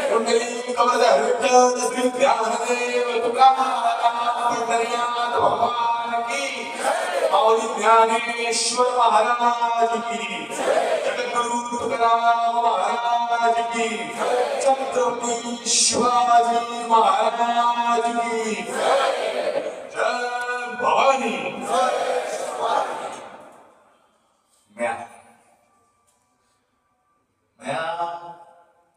कुंडली कमरधर विठ्ठल श्री ज्ञानदेव तुकाराम पंढरीनाथ भगवान की माऊली ज्ञानेश्वर महाराज की जगद्गुरु तुकाराम महाराज की छत्रपती शिवाजी महाराज की जय भवानी.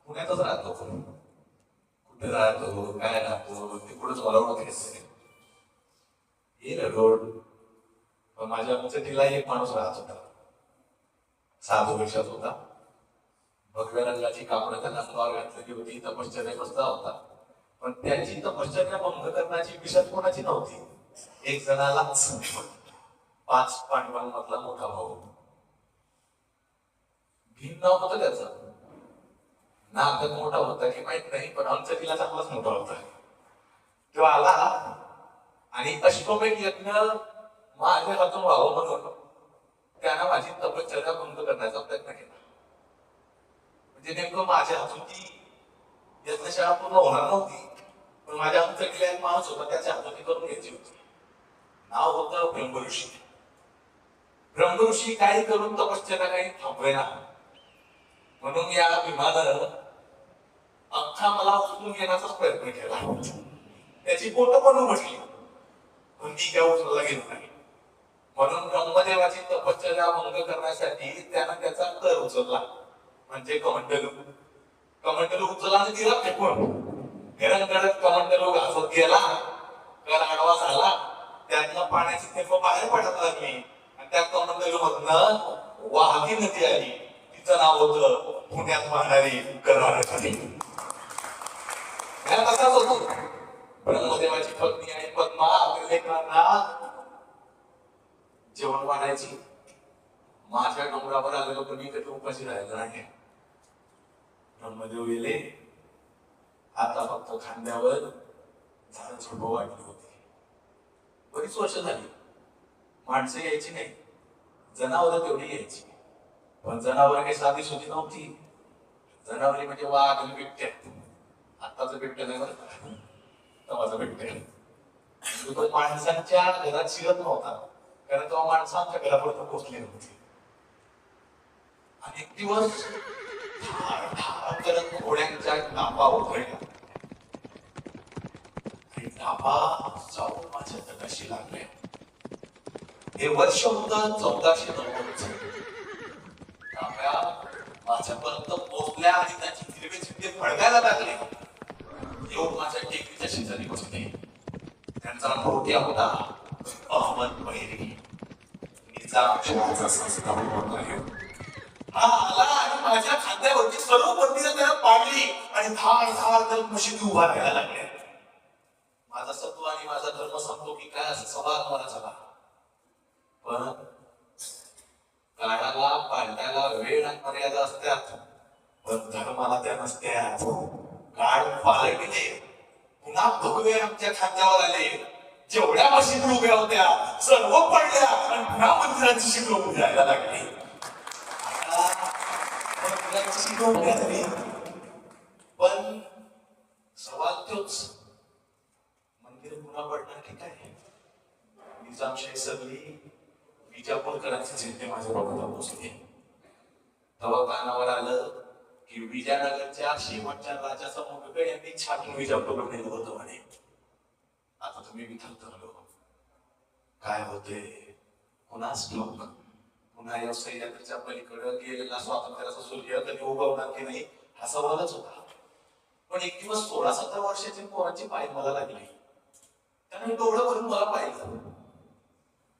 पुण्यातच राहतो. कुठे राहतो काय राहतो ते पुढेच मला ओळखायचं येईल रोड. पण माझ्या मुचटीला एक माणूस राहत होता. साधू वेशात होता. भगव्या रंगाची कापडं त्यांना अंगावर घातलेली होती. तपश्चर्या बसला होता. पण त्याची तपश्चर्या भंग करण्याची विषत कोणाची नव्हती. एक जणालाच 5 पांडवांमधला मोठा भाऊ. भीम नाव होतं त्याचं. नागत मोठा होता की माहित नाही पण आमचा तिला चांगलाच मोठा होता. तो आला आणि अश्वमेध यज्ञ माझ्या हातून व्हावं म्हणून त्यानं माझी तपश्चर्या भंग करण्याचा प्रयत्न केला. म्हणजे नेमकं माझ्या हातून ती यज्ञशाळा पूर्ण होणार नव्हती. पण माझ्या हातून गेला एक माणूस होता त्याच्या हातून ती करून घ्यायची होती. नाव होतं ब्रह्मऋषी. ब्रह्मऋषी काही करून तपश्चर्या काही थांबवेना. म्हणून या भीमानं अख्खा मला उचलून घेण्याचाच प्रयत्न केला. त्याची बोट पण उमटली पण मी काय उचलला गेलो नाही. म्हणून ब्रह्मदेवाची तपश्चर्या भंग करण्यासाठी त्यानं त्याचा कर उचलला. म्हणजे कमंडलू. कमंडलू उचलला आणि तिला फेकून निरंतरच कमंडलू घासत गेला. कर आडवा झाला. त्यातनं पाण्याची थेंब बाहेर पडत लागली आणि त्या कमंडलू मधनं वाहती नदी आली. तिचं नाव होतं पुण्यात वाहणारी कराड नदी. तसाच होतो. ब्रह्मदेवाची पत्नी आणि पद्मा आपल्या लेकरांना जेवण वाढायची. माझ्या डोंगरावर आलेलो कोणी कधी उपाशी राहिलं नाही. ब्रह्मदेव गेले. आता फक्त खांद्यावर झाडं झुडपं वाढली होती. बरीच वर्ष झाली. माणसं यायची नाही. जनावरं तेवढी यायची. पण जनावर काही साधी सुधी नव्हती. जनावरी म्हणजे वाघ आणि बिबट्या. आत्ताच बिबट्या नाही बरं का, माझा बिबट्या. तो माणसांच्या घरात शिरत नव्हता कारण तेव्हा माणसं आमच्या घरापर्यंत पोहोचली नव्हती. आणि एक दिवस करत घोड्यांच्या तापा उघडल्या आणि तापा जाऊन माझ्या तटाशी लागल्या. हे वर्ष होतं 1490. माझ्यापर्यंत पोहोचल्या आणि त्याची हिरवे चिंते फळगायला लागले. येऊन माझ्या टेकडीच्या शेजारी बसले. त्यांचा मोठ्या होता अहमद बहिरी. हा आला आणि माझ्या खांद्यावरची सर्व बंदीला त्याला पाडली आणि धाड धाड तर मशिदी उभा राहायला लागले. माझा सत्व आणि माझा धर्म सांगतो की काय असं सवाल मला झाला. पण काळाला पालटायला वेळ आणि मर्यादा असतात पण धर्माला त्या नसत्यात. काळ पालट गेले. पुन्हा भगवे आमच्या खांद्यावर आले. जेवढ्या मशिदी उभ्या होत्या सर्व पडल्या आणि पुन्हा मंदिराची शिखर उभी राहायला लागली. पण सवाल तोच, मंदिर पुन्हा पडणार की काय. निजामशाही सगळी विजापूरकरांचे चिंते माझ्या बाबाला पोचले. तेव्हा कानावर आलं की विजयनगरच्या शेवटच्या राजासमोर यांनी छाटून विजापूरला नेलं होतं म्हणे. आता तुम्ही विचारतो काय होते कुणास ठाऊक. पुन्हा या सह्याद्रीच्या पलीकडे गेलेला स्वातंत्र्याचा सूर्य कधी उगवणार की नाही हा सवालच होता. पण एक दिवस 16-17 वर्षाची पोरांची पाय मला लागली. त्याने डोळं भरून मला पाहिलं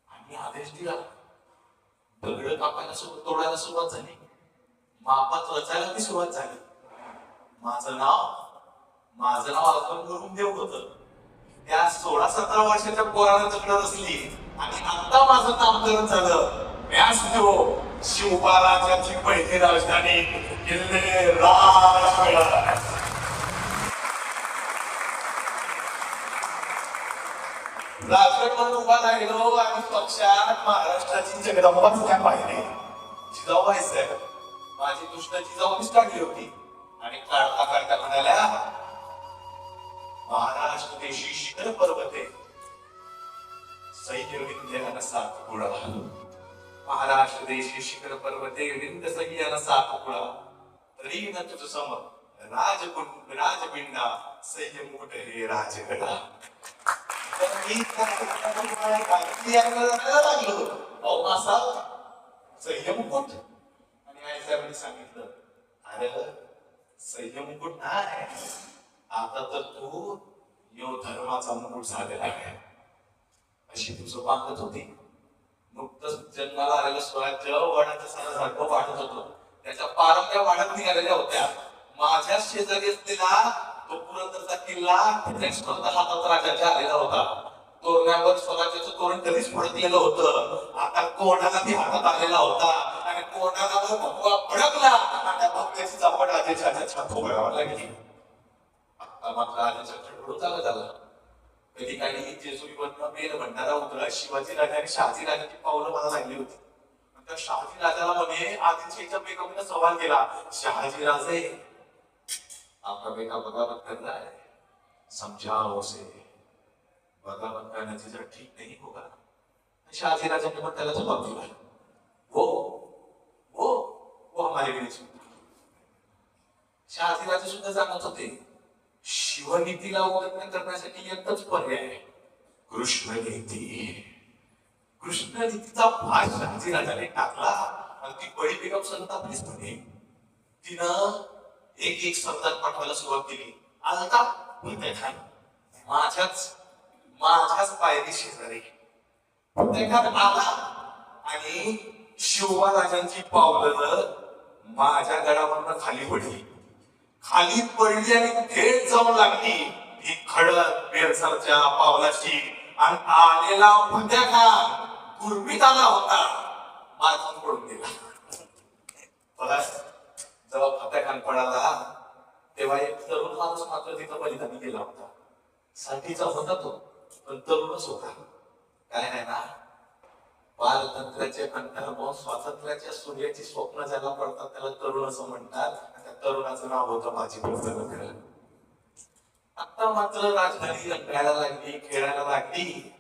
आणि आदेश दिला. दगड कापायला तोडायला सुरुवात झाली. मापात रचायला ती सुरुवात झाली. माझं नाव अजून करून देव होतं. त्या 16-17 वर्षाच्या पोराला दगड रचली आणि आता माझं नामकरण झालं. शिवबाराजाची पहिली राजधानी किल्ले राजगड. राजगड म्हणून उभा राहिलो आणि पक्षात महाराष्ट्राची जगदंबा पाहिली. जिजाऊबाई साहेब माझी दुष्ट जिजाऊनीच टाकली होती. आणि काढता काढता म्हणाल्या, महाराष्ट्र देशी शिखर पर्वते सह्य विंध्यान सातपुडा. महाराष्ट्र देशी शिखर पर्वते विंद सह्यान सातपुडा. तरी न तुझ सम राजबिंडा सह्य मुकुट हे राजगडा. तर मी लागलो अहो असा सह्य मुकुट. आणि आई साहेबांनी सांगितलं, अरे सह्य मुकुट नाही, आता तर तू यो धर्माचा मुकुट झालेला आहे. अशी तुझं पाहत होती. नुकतंच जन्माला आलेलं स्वराज्य वडाच्या सणासारखं वाढत होतं. त्याच्या पारंब्या वाढत निघालेल्या होत्या. माझ्या शेजारी असलेला तो पुरंदरचा किल्ला हातात राजाच्या आलेला होता. तोरणावर स्वराज्याचं तोरण कधीच फडकलेलं होतं. आता कोणाला ती हातात आलेला होता आणि कोणाला भगवा फडकला आणि त्या भगव्याची चापट राजाच्या छात उघडावा लागली. आता मात्र राजाच्या चढवडून झाला. कधी काही जेजुरीमधनं बेल भंडारा उतरला. शिवाजी राजा आणि शहाजी राजाची पावलं मला लागली होती. त्या शहाजी राजाला म्हणे आदिलशाहीच्या बेगमने सवाल केला, शहाजी राजे आपका बेटा बगावत कर रहा है, समझाओ उसे, बगावत का नतीजा ठीक नहीं होगा. शहाजी राजा ने त्याला जवाब दिला, वो वो वो हमारे बीच. शहाजी राजे सुद्धा जाणत होते शिवनीतीला उल्लंघन करण्यासाठी एकच पर्याय, कृष्णनीती. कृष्णनीतीचा भाग शहाजी राजाने टाकला आणि ती बळी बेगम संतापलीच म्हणे. तिनं एक एक संताप पाठवायला सुरुवात केली. आता माझ्याच पायरी शेजारी आला आणि शिवबा राजांची पावलं माझ्या गडावरनं खाली पडली. खाली पडली आणि थेट जाऊन लागली ती खडक बेलसरच्या पावलाची. आणि आलेला फतेखान गुरमीत आला होता, मारून पडून गेला. जेव्हा फतेखान पडाला तेव्हा एक तरुण माणूस मात्र तिथं बलिदानी गेला होता. साठीचा होता तो, पण तरुणच होता. काय नाही ना, पारतंत्र्याचे कंठार स्वातंत्र्याच्या सूर्याची स्वप्न ज्याला पडतात त्याला तरुण असं म्हणतात. त्या तरुणाचं नाव होतं माझी पुस्तक. आता मात्र राजधानी रंगायला लागली, खेळायला लागली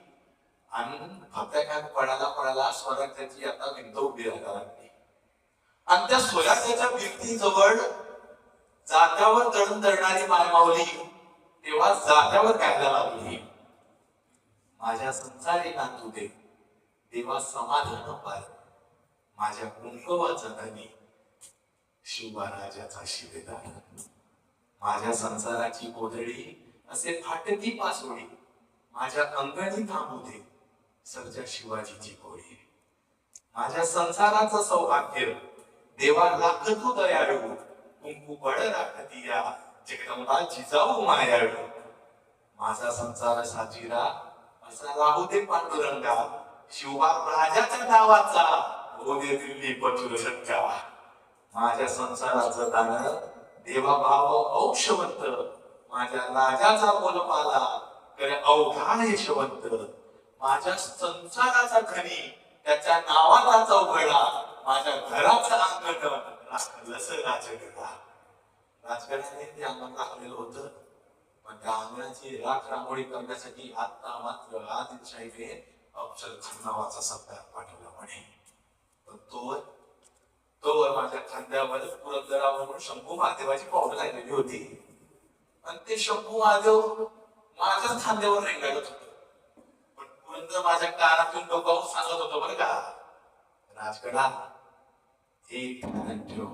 आणि फतेखान पडाला स्वराज्याची आता भिंत उभी राहायला लागली. आणि त्या स्वराज्याच्या भिंतीजवळ जात्यावर दळण दळणारी मायमावली तेव्हा जात्यावर कायदा लावली, माझ्या संसारी नांदुदे देवा समाधान पार, माझ्या कुंकवाचा धनी शिवबा राजाचा शिवेदार. माझ्या संसाराची गोधडी असे फाटती पासोडी, माझ्या अंगणी थांबू दे सरच्या शिवाजीची गोळी. माझ्या संसाराचं सौभाग्य देवा राखतो दयाळू, कुंकू बळ राखती या जगदंबा जिजाऊ मायाळू. माझा संसार साजीरा असा राहू दे पांडुरंगा, शिवबा राजाच्या नावाचा होदे दिल्ली पचुरंगा. माझ्या संसाराचं दान देवा भाव औषवंत, माझ्या राजाचा बोलपाला करे अवघा यशवंत. माझ्या संसाराचा धनी त्याच्या नावाचा चौघडा, माझ्या घराचा अंगण राखलंस राजगडा. राजगडाने ते अंगण राखलेलं होतं, पण त्या अंगणाची राख रांगोळी करण्यासाठी आता मात्र आदिलशाहीने अफजल खान नावाचा सरदार पाठवला म्हणे. पण तोवर माझ्या खांद्यावर पुरंदरावरून शंभू महादेवाची पावलं लागलेली होती. आणि ते शंभू महादेव माझ्याच खांद्यावर रेंगाळत होत. पण पुरंदर माझ्या कानातून डोकावून सांगत होतं, बरं का राजगडा, एक ध्यानात ठेव,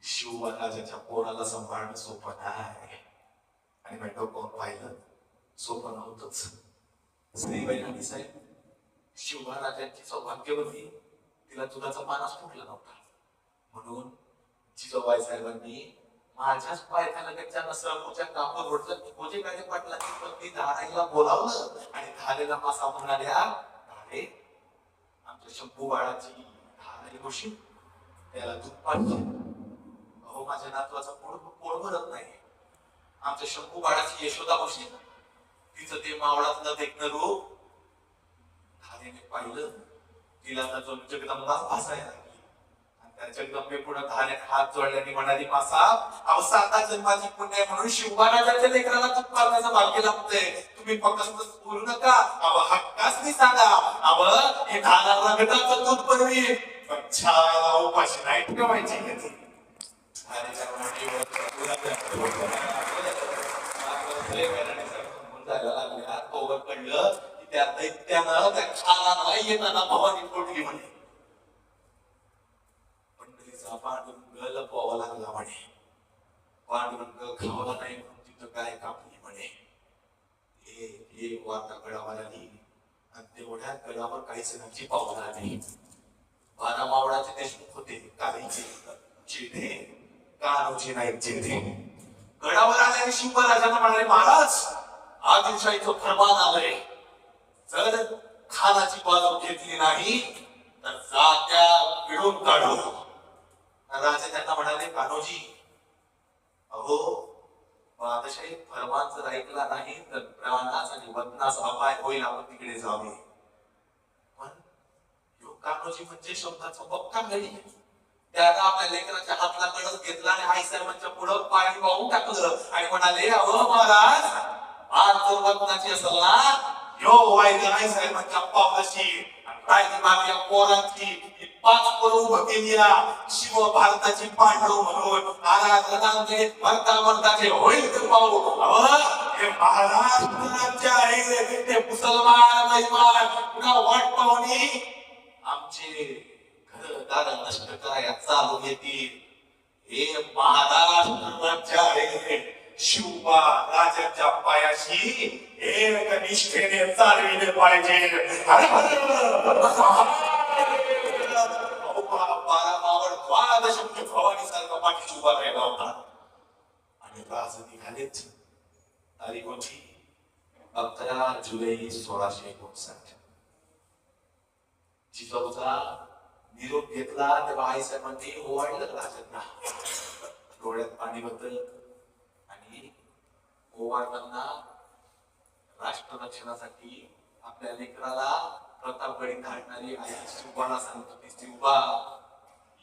शिवबा राजाच्या पोराला सांभाळणं सोपं नाही. आणि मी डोकावून पाहिलं, सोपं नव्हतंच. स्त्रीबाई राणी साहेब शिवबा राजांची सौभाग्यवती, तिला दुधाचा पानाच फुटला नव्हता. म्हणून जिजाबाई साहेबांनी माझ्याच पायथ्यालगतच्या नसरापूरच्या कापूर रोडच्या भोजे गाडे पाटलाची पत्नी धाराईला बोलावलं आणि धारेला मासा म्हणाल्या, धारे आमच्या शंभू बाळाची धाराई गोशी त्याला दूध पाहिजे. अहो माझ्या नातवाचा पोट भरत नाही. आमच्या शंभू बाळाची यशोदा गोशी, तिचं ते मावळातलं देखणं रूप धारेने पाहिलं, तिला जगदंबाच भासायला लागली. आणि त्या जगदंबे पुढे धाऱ्यात हात जोडल्याने म्हणाली, मासाब अहो 7 जन्माची पुण्य म्हणून शिवबाराजाच्या लेकराला तूप करण्याचं भाग्य लागतंय. तुम्ही फक्त बोलू नका, अहो हक्काच सांगा, अहो हे धारा रगताचं दूध बनवी पण छायाला उपाशी नाही ठेवायची कधी. तोवर कळलं की त्या दैत्यानं त्या छायाला येताना भवानी फोडली म्हणे. पंढरीचा पांडुरंग लपवावा लागला म्हणे. पांडुरंग खावला नाही म्हणून तिथं काय कापली म्हणे. एक वार्ता गडावर आली आणि तेवढ्या गडावर काही जणांची पावला नाही. 12 मावळाचे देशमुख होते, काहीचे चेधे कानोचे नाही चेधे. गडावर आल्याने शिवराजांना म्हणाले, महाराज आदिलशाहीचं फरमान आलंय, जर खानाची बाजू घेतली नाही तर जात्या पिळून काढू. राजे त्यांना म्हणाले, कान्होजी अहो बादशाही फरमान जर ऐकला नाही तर प्राणास आणि वतनास अपाय होईल, आपण तिकडे जावे. पण कान्होजी म्हणजे शब्दाचा पक्का घडी. त्याला आपल्या लेकराच्या हातला कळस घेतला आणि आईसाहेबांच्या पुढं पाणी वाहून टाकलं आणि म्हणाले, अहो महाराज आज जर वतनाची असेल ना, यो वाईट आईसाहेबांच्या पावलाशी राहिली मागल्या पोरांची 5 पोरं उभं केली शिव भारताची पांडव म्हणून आराधनांचे मरता मरताचे होईल ते पाहू. हे महाराष्ट्र राज्य आहे, ते मुसलमान महिमान पुन्हा वाट पाहुणी आमचे घरदार नष्ट करायला चालू येतील. हे महाराष्ट्र राज्य आहे, शिवबा राजाच्या पायाशी एक निष्ठेने चालविले पाहिजे. 12 मावळ द्वादशमुखी भवानी सारखा पाठीशी उभा राहिला होता आणि राज निघालेच. तारीख होती 11 जुलै 1659. जिजाऊचा निरोप घेतला तेव्हा आईसाहेबांनी ओवाळलं राजांना. डोळ्यात पाणी बदल आणि ओवाळताना राष्ट्र रक्षणासाठी आपल्या लेकराला प्रतापगडी धाडणारी आई शिवबाला सांगत होती, शिवबा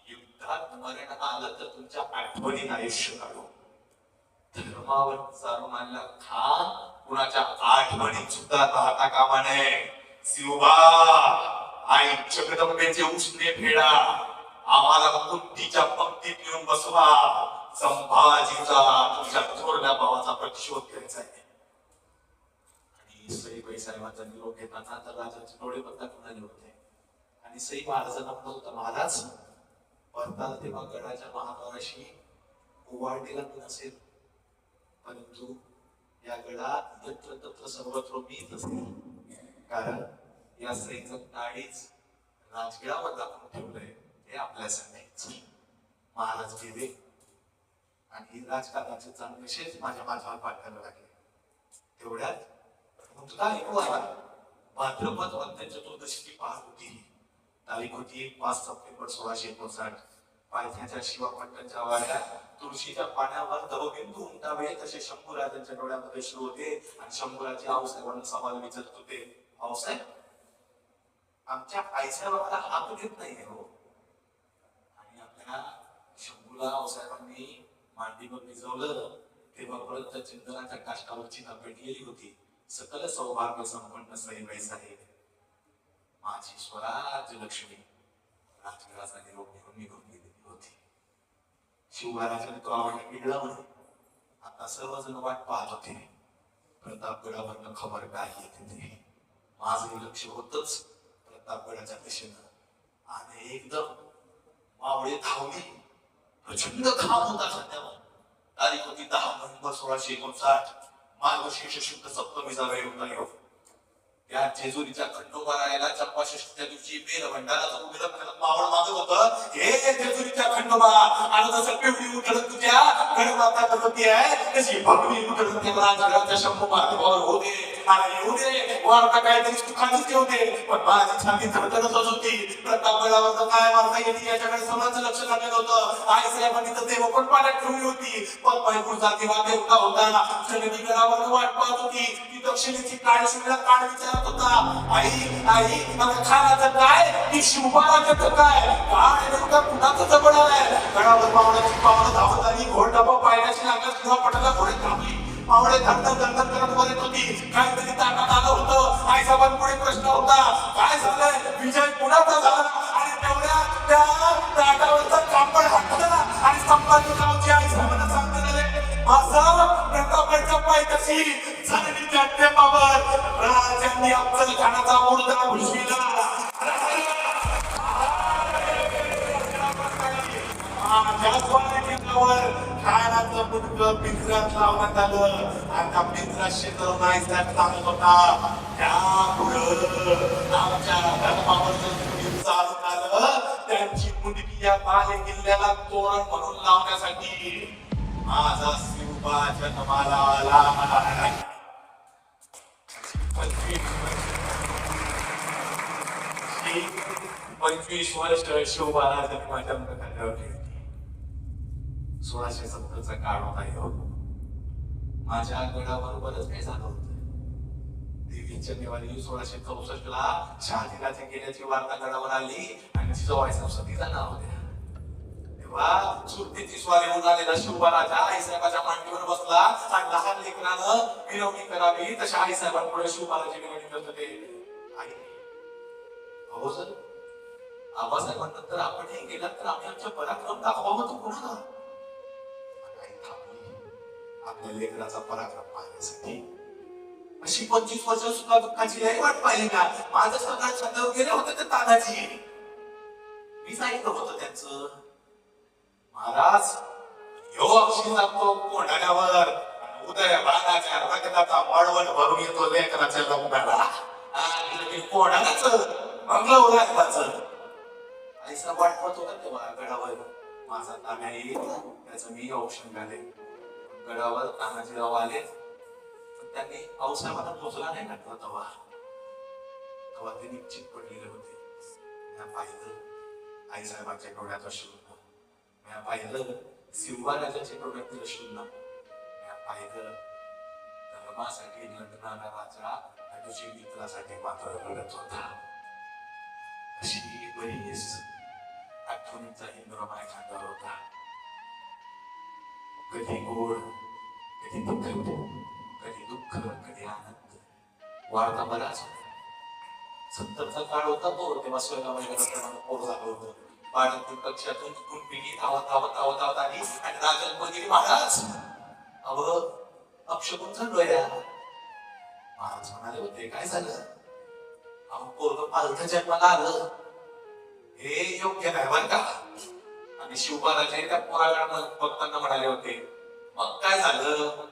युद्धात मरण आलं तर तुमच्या आठवणीत आयुष्य काढू. धर्मावर चालून आलेला खान कुणाच्या आठवणीत सुद्धा राहता कामा नये. शिवबा आई जगदंबेचे उसने फेडा, आम्हाला कुंतीच्या पंक्तीत येऊन बसवा. संभाजीचा तुमच्या थोरल्या भावाचा प्रतिशोध घ्यायचा आहे. आणि सईबाई साहेबांचा निरोप घेताना तर राजाचे डोळे बंद झाले होते आणि सई महाराजांना म्हणत होता, महाराज परताला तेव्हा गडाच्या महाद्वाराशी ओवाळलेला नसेल, परंतु या गडात यत्र तत्र सर्वत्र मीच असेल. कारण या सईचं नाडीच राजगडावर दाखवून ठेवलंय. हे आपल्यासाठी महाराज गेले आणि राजकारणाचे चांगले शेष माझ्यावर पाठवायला लागले. तेवढ्यात भाद्रपद वद्य चतुर्दशीची पहाट होती. तारीख होती 5 सप्टेंबर 1659. पायथ्याच्या शिवापट्टणच्या वाड्यात तुळशीच्या पाण्यावर दवबिंदू उमटावे तसे शंभूराजांच्या डोळ्यामध्ये श्रू होते आणि शंभूराजी आऊसाहेबांना सवाल विचारत होते, आऊसाहेब आमच्या आईसाहेबाला हात घेत नाही हो. आणि आपल्या शंभूला आऊसाहेबांनी मांडीवर भिजवलं तेव्हा परत चिंतनाच्या काष्टावरची नपेट गेली होती. सकल सौभाग्य संपन्न सईबाई साहेब माझी स्वराज्य लक्ष्मी राजगडाचा निरोप घेऊन निघून गेलेली होती. शिवराजाने तो आवडला पिळला म्हणून आता सर्वजण वाट पाहत होते प्रतापगडावरनं खबर काय येते ते. माझे लक्ष होतच प्रतापगडाच्या दिशेनं आणि एकदम मावळे धावली. प्रचंड घाम होता सध्यावर. तारीख होती 10 नोव्हेंबर 1659. मार्गशीर्ष शुद्ध सप्तमीचा वेळ होता. त्या जेजुरीच्या खंडोबा रायाला चंपाषष्ठीच्या दिवशी बेल भंडाराचं उघडं करत मावळ मागत होतं, हे जेजुरीच्या खंडोबा आणि जसं पिवळी उठळत तुझ्या गणमाता करती आहे तशी भगवी उठळत त्या राजगडाच्या शंभू मार्गावर होते आणि येऊ दे वार्ता काहीतरी सुखाचीच येऊ दे. पण माझी छाती धडधडतच होती. प्रतापगडावर काय वार्ता येते याच्याकडे सर्वांचं लक्ष लागलेलं होतं. आई साहेबांनी तर देव पण पाण्यात ठेवली होती. पण बायकोचा दिवा देवता होता. जगदीगडावर वाट पाहत होती. ती दक्षिणेची काळी शिमला काळ विचार म्हणत होता, आई आई खानाचं काय की शिवबाराचं काय काय नेमका कुणाचं जबड आहे. गडावर मावळ्याची पावलं धावत आली, घोडडबा पायण्याची लागत किंवा पटाला पुढे थांबली. मावळे धडधड धडधड करत वर येत होती. काहीतरी ताटात आलं होतं. आई साहेबांपुढे प्रश्न होता, काय झालंय, विजय कुणाचा झाला. आणि तेवढ्या त्या ताटावरचा कापड हटला आणि संभाजी गावची आई साहेबांना सांगता आले, माझा प्रतापगडचा पायथ्याशी झालेली त्या टेपावर राजांनी अफजल खानाचा मुलगा घुसविला. खानाचं मुलगं पिंजऱ्यात लावण्यात आलं आणि त्या पिंजऱ्यात शेजारून आईसाहेब सांगत होता, त्यापुढं आमच्या धर्मावर चालत आलं त्यांची मुलगी या बाले किल्ल्याला तोरण म्हणून लावण्यासाठी माझा शिवबा जन्माला आला. 25 वर्ष शिवबाला जन्माच्या झाल्यावर होती. 1670चा काळ होता ह्यो. माझ्या गडावर बरंच काही झालं होतं. देवीच्या दिवाळी 1664ला शहाजीराजे गेल्याची वार्ता गडावर आली आणि जिजाबाईचा सतीचा नाव होत्या. तेव्हा सुरतेची स्वारी होऊन आलेला शिवबा राजा आईसाहेबाच्या मांडीवर बसला आणि लहान लेकरानं मिरवणी करावी तशा आईसाहेबांपुढे शिवबाराची मिरवणी करत होते. आई अहो सर, आबासाहेबांनंतर आपणही गेलात तर आम्ही आमच्या पराक्रम दाखवावं तो कुणाला. आपल्या लेकराचा पराक्रम पाहण्यासाठी अशी 25 वर्ष सुद्धा दुःखाची लई वाट पाहिली का. माझं सगळं छंदावर गेले होते ते तानाजी. मी सांगितलं होतं त्यांचं, महाराज यो अक्षी जातो कोंढाण्यावर उदय बाणाच्या रक्ताचा मळवण भरून येतो लेकराच्या लग्नाला. कोंढाण्याचं बंगलं उलाचं आईसा वाटवत होता तेव्हा गडावर माझा तान्या येईल त्याचं मी औषध घाले. गडावर तानाजीराव आले पण त्यांनी आऊसाहेबांना पोचला नाही घातला. तेव्हा तेव्हा ते निश्चित पडलेले होते. मी पाहिलं आईसाहेबांच्या डोळ्यात अश्रू, मी पाहिलं शिवबा राजाच्या डोळ्यातील अश्रू, मी पाहिलं धर्मासाठी लढणारा राजा तुझी मित्रासाठी मात्र लढत होता. अशी बरीच आठवणीचा हिंदुरा माझ्या खांद्यावर होता. कधी गोड, कधी दुःख, कधी दुःख, कधी आनंद. वार्ता बराच होता. 70चा काळ होता तो. तेव्हा सोयगाव पोर झालं होतं. पाण्यातील कक्षातून कुणपिणी धावत धावत धावत धावत आली आणि राजन बघितली, महाराज अव अपशकुन झालोय. महाराज म्हणाले होते, काय झालं. अहो पोरग पालथ जन्माला आलं, हे योग्य नाही बरं का. आणि शिवबाराजे त्या पोराकडे भक्तांना म्हणाले होते, मग काय झालं.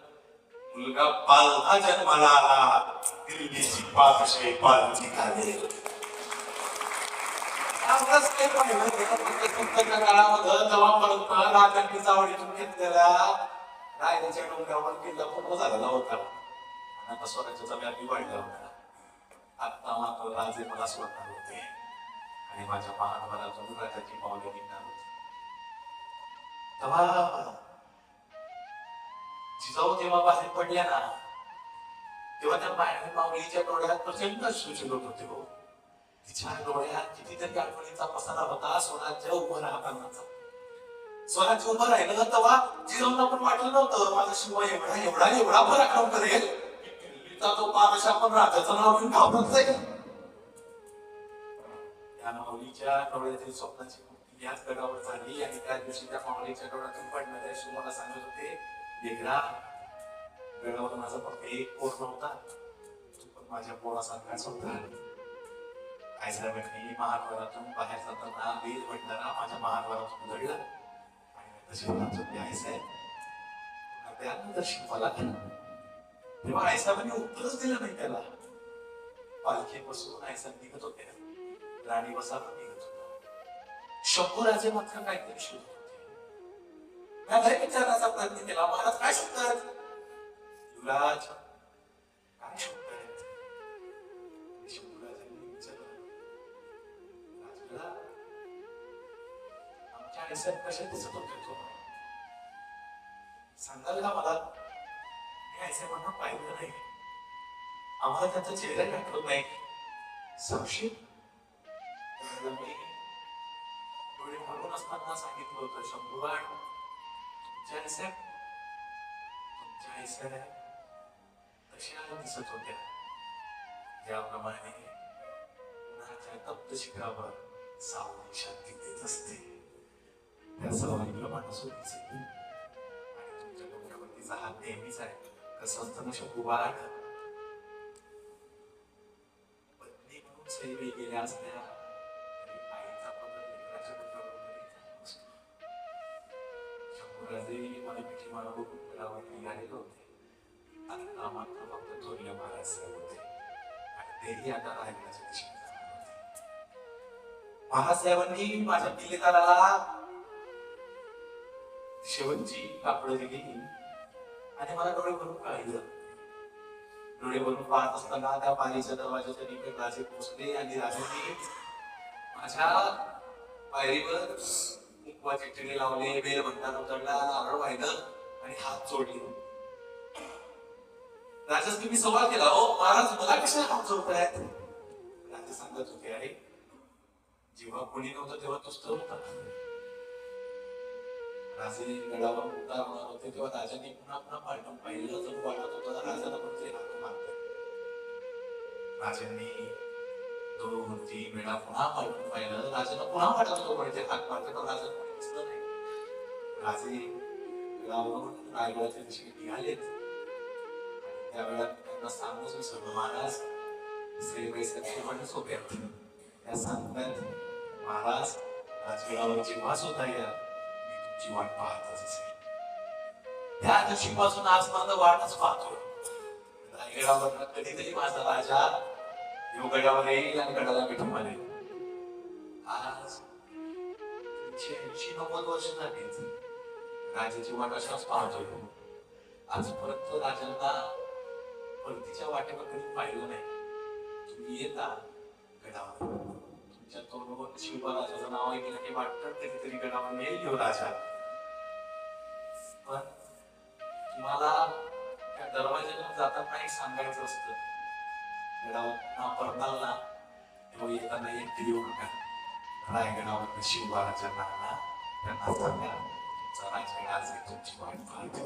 मुलगा पालथा जन्माला आला, दिल्लीची पाचशे पालथी खाली. काळामध्ये तेव्हापर्यंत राजांनी चावडीतून घेतलेला रायगडच्या डोंगरावर किल्ला पूर्ण झालेला होता. आता स्वराज्याचा व्यापी वाढला होता. आता मात्र राजे मला सोडणार होते आणि माझ्या महानवरातून राजाची पावले निघणार होती. तेव्हा जिजाऊ जेव्हा बाहेर पडल्या ना, तेव्हा त्या माऊलीच्या डोळ्यात प्रचंड सुचलत होते. हो, तिच्या डोळ्यात कितीतरी आठवणीचा पसारा होता. स्वराज्य उभं राहतानाचा. स्वराज्य उभं राहिलं तेव्हा जिजाऊंना पण वाटलं नव्हतं माझा शिवा एवढा एवढा एवढा पराक्रम करेल, तो बादशाह पण राजाचं नाव घेऊन घाबरत जाईल. त्या माऊलीच्या डोळ्यातील स्वप्नाची मुक्ती याच गडावर झाली. आणि त्या दिवशी त्या माऊलीच्या डोळ्यातून पडणाऱ्या शिवाला सांगत होते, लेकरा गडावर माझा फक्त एक पोर नव्हता, तू पण माझ्या पोरासारखाच होता. आईसाहेबांनी महाद्वारातून बाहेर जाताना वीर भंडारा माझ्या महाद्वारातून घडला आणि तशी म्हणत होती, आईसाहेब त्यानंतर शिवाला गेला. तेव्हा आईसाहेबांनी उत्तरच दिलं नाही त्याला. पालखी बसून आईसाहेब निघत होते, राणी बसावर निघत होता. शंभूराजे मात्र काहीतरी शोधत होते. त्याला विचारण्याचा प्रयत्न केला, महाराज काय शोधतात. युवराज काय शोधतायत. शंभूराजांनी विचारलं, राजगडा आमच्या आईसाहेब कशा दिसत होते तो सांगाल का मला. आईसाहेबांना पाहिलं नाही. आम्हाला त्यांचा चेहरा आठवत नाही. साक्षी मी डोळे भरून असताना सांगितलं होतं, शंभूबाळ तुमच्या आयस्या तशा दिसत होत्या, ज्याप्रमाणे उन्हाच्या तप्त शिखरावर सावली शांती देत असते त्या सवयीप्रमाणे सोडीचे. आणि तुमच्या डोक्यावर तिचा हात नेहमीच आहे. कसं असतं ना शंभूबाळ, पत्नी म्हणून सैवे गेल्या असल्या तरी आईचा पदर लेकराच्या डोक्यावर कधी नसतो. शंभूराजे मला मिठी मारा बघून घरावर निघालेले होते. आता मात्र फक्त थोरल्या महाराज होते आणि तेही आता रायगडाच्या दिशेने जाणार होते. महासाहेबांनी माझ्या किल्लेदाराला शेवटची कापडं दिली आणि मला डोळे भरून पाहिलं. डोळे भरून पाहत असताना त्या पाणीच्या दरवाजाच्या निकट राजे पोचले आणि राजांनी माझ्या पायरीवर कुंकवाचे टिळे लावले, बेल भंडारा उतरला, नारळ वाहिलं आणि हात जोडले. राजाच मी सवाल केला, हो महाराज मला कशाला हात जोडतायत? राजा सांगत होते, अरे जेव्हा कोणी नव्हतं तेव्हा तूच तर होता. राजे गडावर उतारणार होते तेव्हा राजांनी पुन्हा पुन्हा पालटून पाहिलं. जर वाटत होतं राजाला म्हणजे हात मारतोय. राजांनी 2-3 वेळा पुन्हा पालटून पाहिलं. राजाला पुन्हा वाटत होतं म्हणजे हात मारतोय, पण राजा कोणी दिसलं नाही. राजे गडावरून रायगडाच्या दिशेने निघालेत. त्यावेळेला त्यांना सांगूच विसरलो, महाराज श्रीवैष्णव सोबे त्या सांगतात, महाराज राजगडावर जेव्हा सुद्धा या मी तुमची वाट पाहतच असेल. त्या दिवशीपासून आज माझं वाटच पाहतो. रायगडावर कधीतरी माझा राजा गडावर येईल आणि गडाला मिठी मारेल. आज 80-90 वर्ष झालीच राजाची वाट अशाच पाहतोय. आजपर्यंत राजांना परतीच्या वाटेवर कधी पाहिलं नाही. तुम्ही येता गडावर, तुमच्या तोंडावर शिवराजाचं नाव ऐकलं की वाटतं कधीतरी गडावर येईल येऊ राजा. पण तुम्हाला त्या दरवाज्यातून जाताना एक सांगायचं असतं, गडावर परताल ना तेव्हा येताना एकटी येऊ नका. रायगडावर शिवराजांना त्यांना सांगा तुमचा राजगड आज तुमची वाट पाहतो.